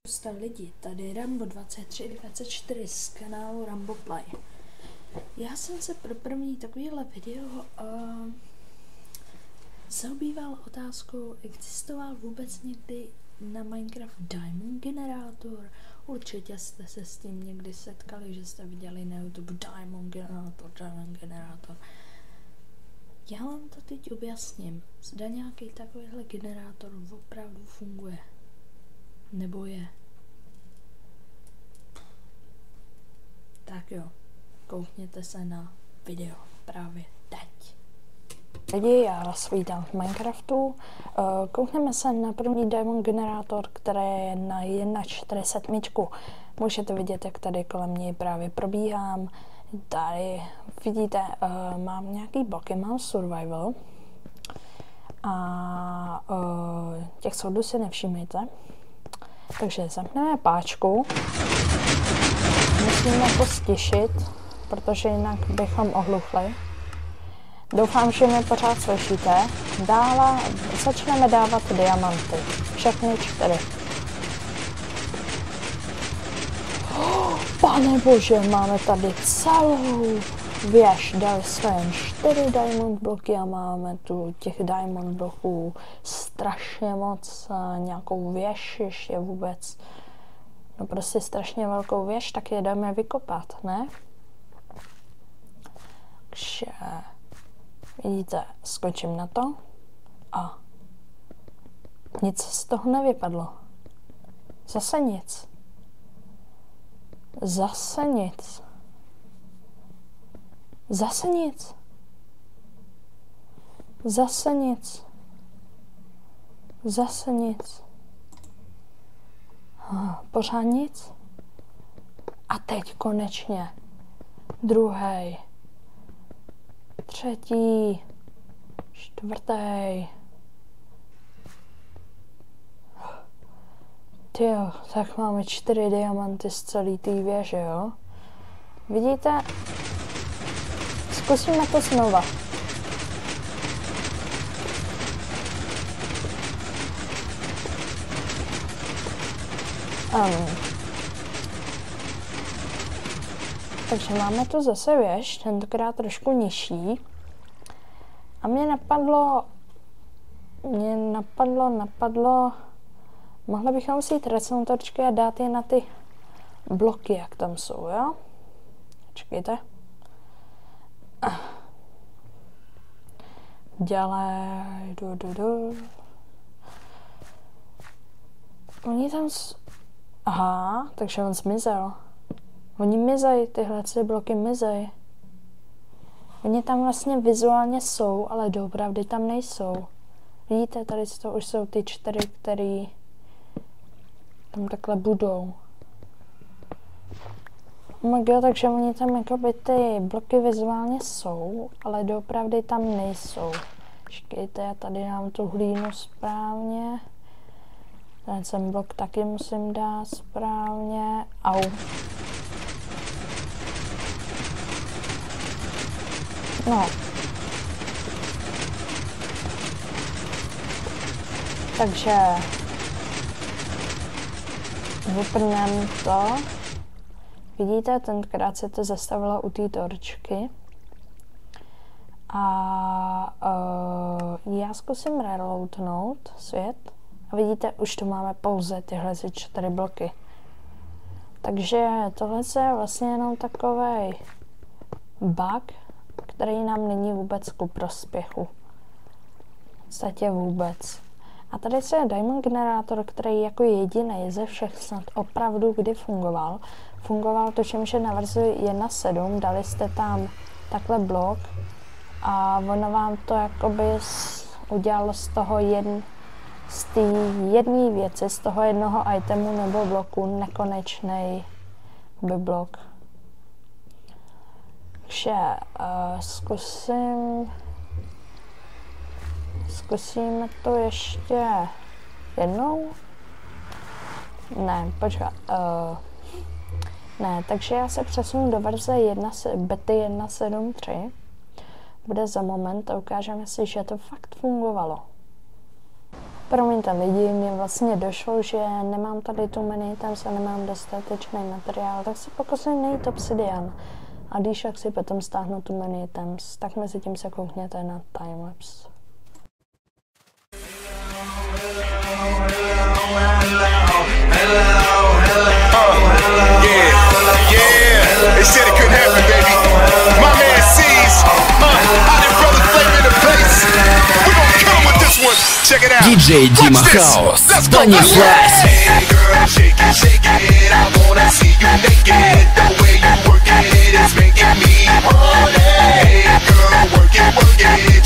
Zdrav lidi, tady Rambo 2324 z kanálu Rambo Play. Já jsem se pro první takovýhle video zaobýval otázkou, existoval vůbec někdy na Minecraft Diamond generátor. Určitě jste se s tím někdy setkali, že jste viděli na YouTube Diamond generátor. Já vám to teď objasním, zda nějaký takovýhle generátor opravdu funguje. Nebo je. Tak jo, koukněte se na video právě teď. Lidi, já vás vítám v Minecraftu. Koukneme se na první Diamond generátor, který je na 1.47. Můžete vidět, jak tady kolem něj právě probíhám. Tady vidíte, mám nějaký bloky, mám survival. A těch soudů si nevšimejte. Takže zapneme páčku. Musíme to stišit, protože jinak bychom ohluchli. Doufám, že mě pořád slyšíte. Dále začneme dávat diamanty. Všechny 4. Pane bože, máme tady celou věž. Dali jsme jen 4 diamond bloky a máme tu těch diamond bloků strašně moc. Nějakou věž ještě vůbec. No prostě strašně velkou věž, tak je jdeme vykopat, ne? Takže vidíte, skočím na to a nic z toho nevypadlo. Zase nic. Zase nic. Zase nic. Zase nic. Zase nic. Pořád nic. A teď konečně. Druhý. Třetí. Čtvrtý. Tyjo, tak máme 4 diamanty z celé té věže, jo? Vidíte? Zkusíme to znova. Takže máme tu zase věž, tentokrát trošku nižší. A mě napadlo, mohli bychom si jít redstonetorčky a dát je na ty bloky, jak tam jsou, jo? Čekejte. Dělej, Oni tam aha, takže on zmizel. Oni mizej, tyhle bloky mizej. Oni tam vlastně vizuálně jsou, ale doopravdy tam nejsou. Vidíte, tady to už jsou ty 4, které tam takhle budou. Takže oni tam jakoby ty bloky vizuálně jsou, ale doopravdy tam nejsou. Počkejte, já tady dám tu hlínu správně. Ten blok taky musím dát správně. Au. No. Takže vypneme to. Vidíte, tenkrát se to zastavilo u té torčky. A já zkusím reloadnout svět. A vidíte, už tu máme pouze tyhle 4 bloky. Takže tohle je vlastně jenom takovej bug, který nám není vůbec ku prospěchu. V podstatě vůbec. A tady je Diamond generátor, který jako jediný ze všech snad opravdu kdy fungoval. Fungoval to, že na verzi 1.7 dali jste tam takhle blok a ono vám to jakoby udělalo z toho z té jedné věci, z toho jednoho itemu nebo bloku nekonečný blok. Takže zkusíme to ještě jednou. Ne, počkat. Ne, takže já se přesunu do verze bety 1.7.3. Bude za moment a ukážeme si, že to fakt fungovalo. Promiňte lidi, mě vlastně došlo, že nemám tady tu menu, tam se nemám dostatečný materiál, tak si pokusím najít obsidian. A když jak si potom stáhnu tu menu items, tak mezi tím se koukněte na timelapse. They said it couldn't happen, baby. My man sees. How did brothers flame in the place? We gon' kill with this one. Check it out. DJ Dima House. Let's go. Понеслась. Hey girl, shake it. I wanna see you naked. The way you work it is making me horny. Hey girl, work it.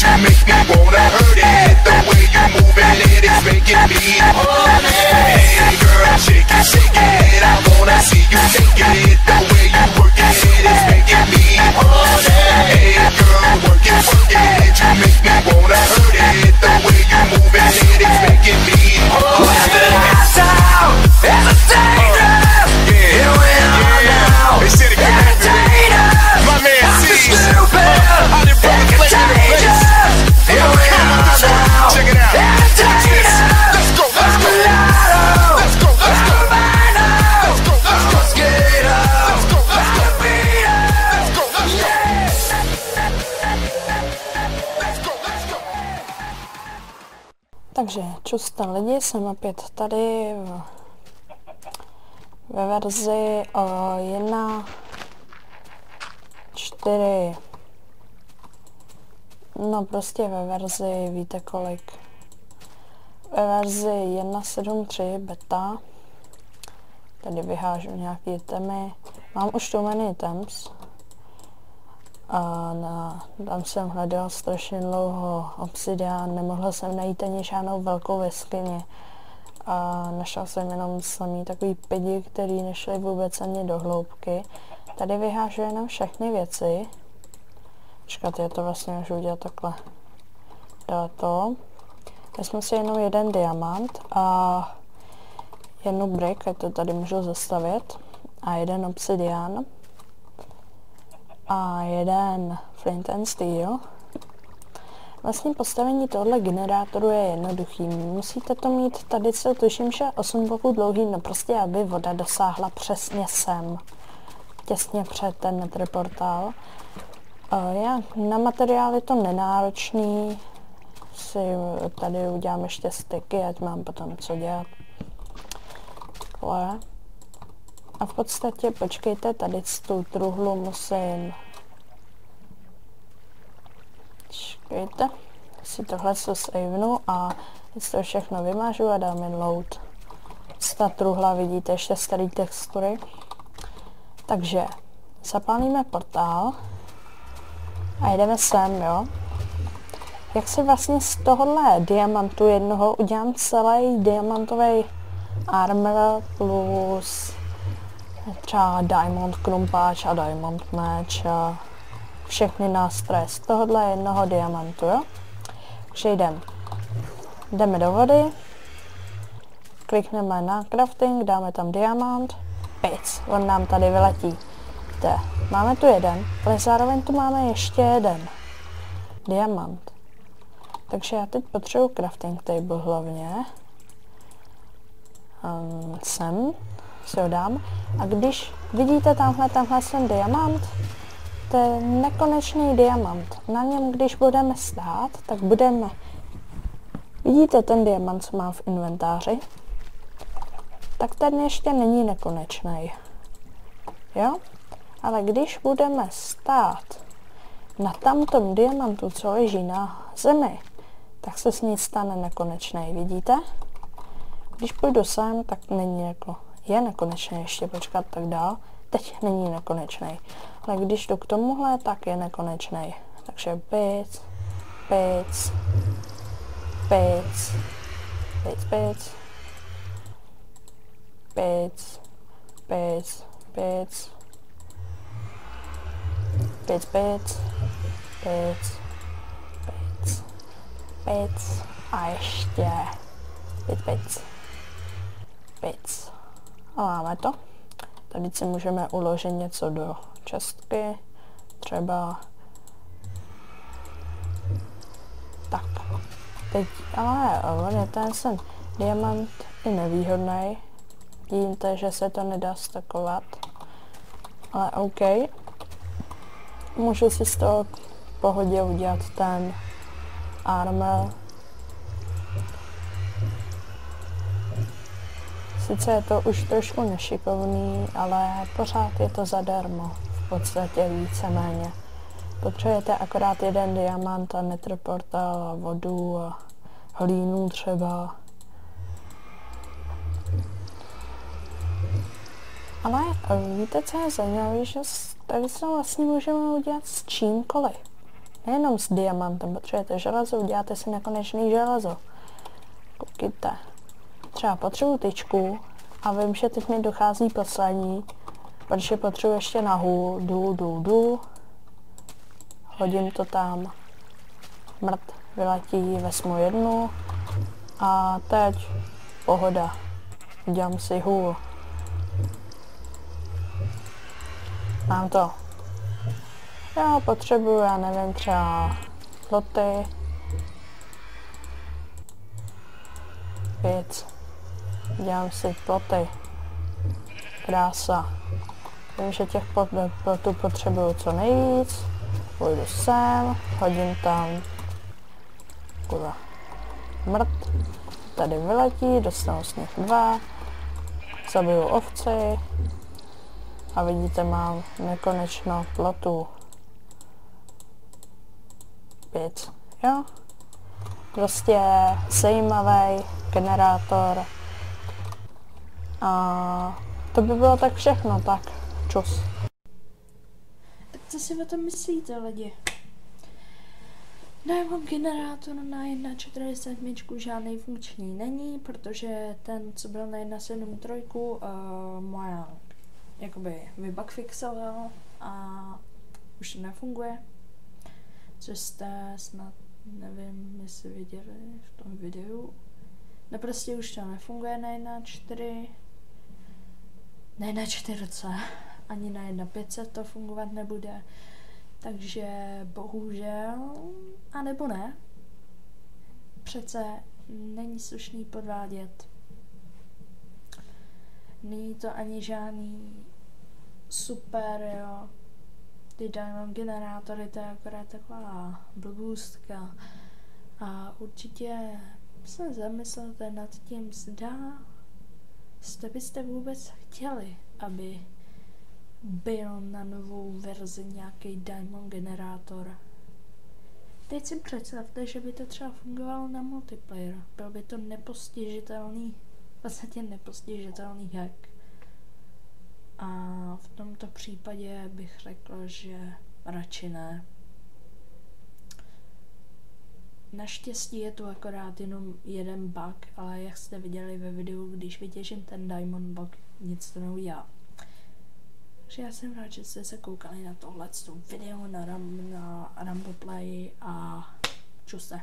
You make me wanna hurt it. The way you moving it is making me horny. Hey girl, shake it. I wanna see you naked. The way you work it is making me horny. Hey girl, work it. You make me wanna hurt it. The way you moving it is making me horny. They said it couldn't happen. My man sees. How did brothers flame in the place? We gon' kill with this one. Check it out. Watch this. Let's go. Let's go. Let's go. Let's go. Let's go. Let's go. Let's go. Let's go. Let's go. Let's go. Let's go. Takže čuste lidi, jsem opět tady ve verzi 1.4. No prostě ve verzi, víte kolik. Ve verzi 1.7.3 beta. Tady vyhážu nějaký itemy. Mám už tu many items. A tam jsem hledal strašně dlouho obsidian, nemohla jsem najít ani žádnou velkou jeskyni. A našel jsem jenom samý takový pidi, který nešly vůbec ani do hloubky. Tady vyhážu jenom všechny věci. Počkat, je to vlastně můžu udělat takhle. Dá to. Vezmu si jenom jeden diamant a jednu brick, ať to tady můžu zastavit. A jeden obsidian. A jeden flint and steel. Vlastně postavení tohle generátoru je jednoduchý. Musíte to mít, tady se tuším, že 8 bloků dlouhý, no prostě aby voda dosáhla přesně sem. Těsně před ten nether portál. Na materiál je to nenáročný. Si tady udělám ještě styky, ať mám potom co dělat. Takhle. A v podstatě, počkejte, tady z tu truhlu musím... Počkejte, si tohle se savenu a teď to všechno vymažu a dám jen load. Ta truhla, vidíte ještě starý textury. Takže zapálíme portál a jdeme sem, jo. Jak si vlastně z tohohle diamantu jednoho udělám celý diamantový armor plus třeba diamond krumpáč a diamond meč a všechny nástroje z tohohle jednoho diamantu, jo. Takže jdeme do vody, klikneme na crafting, dáme tam diamant, pic, on nám tady vyletí. Máme tu jeden, ale zároveň tu máme ještě jeden diamant. Takže já teď potřebuji crafting table hlavně. Sem si ho dám. A když vidíte tamhle ten diamant, to je nekonečný diamant. Na něm, když budeme stát, tak budeme... Vidíte ten diamant, co mám v inventáři? Tak ten ještě není nekonečný. Jo? Ale když budeme stát na tamtom diamantu, co leží na zemi, tak se s ní stane nekonečný. Vidíte? Když půjdu sem, tak není jako... Je nekonečný, ještě počkat tak dál. Teď není nekonečný. Ale když jdu k tomuhle, tak je nekonečný. Takže pic, pic, pic, pic, pic, pic, pic, pic, pic, pic, pic, pic, pic a ještě pic, pic, pic. A máme to. Tady si můžeme uložit něco do čestky, třeba tak. Teď, ale on je ten diamant i nevýhodný. Vidíte, že se to nedá stakovat. Ale OK. Můžu si z toho v pohodě udělat ten armor. Sice je to už trošku nešikovný, ale pořád je to zadarmo. V podstatě víceméně. Potřebujete akorát jeden diamant a nether portal a vodu a hlínu třeba. Ale víte, co je zajímavé, že tady se vlastně můžeme udělat s čímkoliv. Nejenom s diamantem, potřebujete železo, uděláte si nekonečný železo. Koukejte. Třeba potřebuji tyčku a vím, že teď mi dochází poslední, protože potřebuji ještě na hůl, hodím to tam, mrt, vyletí, vezmu jednu a teď pohoda, udělám si hůl. Mám to. Já potřebuji, já nevím, třeba ploty, věc. Dělám si ploty. Krása. Vím, že těch plotů potřebuju co nejvíc. Půjdu sem, hodím tam kurva mrt. Tady vyletí, dostanu z nich 2. Zabiju ovci. A vidíte, mám nekonečno plotů. 5. Jo? Prostě zajímavý generátor. A to by bylo tak všechno, tak čus. Tak co si o tom myslíte, lidi? Diamond generátor na 1.47 žádný funkční není, protože ten, co byl na 1.7.3, moja jakoby vybugfixoval a už nefunguje. Což jste snad, nevím, jestli viděli v tom videu. No prostě už to nefunguje na 1.4. Na 1.4, ani na 1.5 to fungovat nebude. Takže bohužel, anebo ne. Přece není slušný podvádět. Není to ani žádný super, jo. Ty diamond generátory, to je akorát taková blbůstka. A určitě se zamyslete nad tím, zda byste vůbec chtěli, aby byl na novou verzi nějaký diamond generátor. Teď si představte, že by to třeba fungovalo na multiplayer. Byl by to nepostižitelný, v podstatě nepostižitelný hack. A v tomto případě bych řekl, že radši ne. Naštěstí je tu akorát jenom jeden bug, ale jak jste viděli ve videu, když vytěžím ten diamond bug, nic to neudělá. Takže já jsem rád, že jste se koukali na tohle video na Rumble Play a čuste.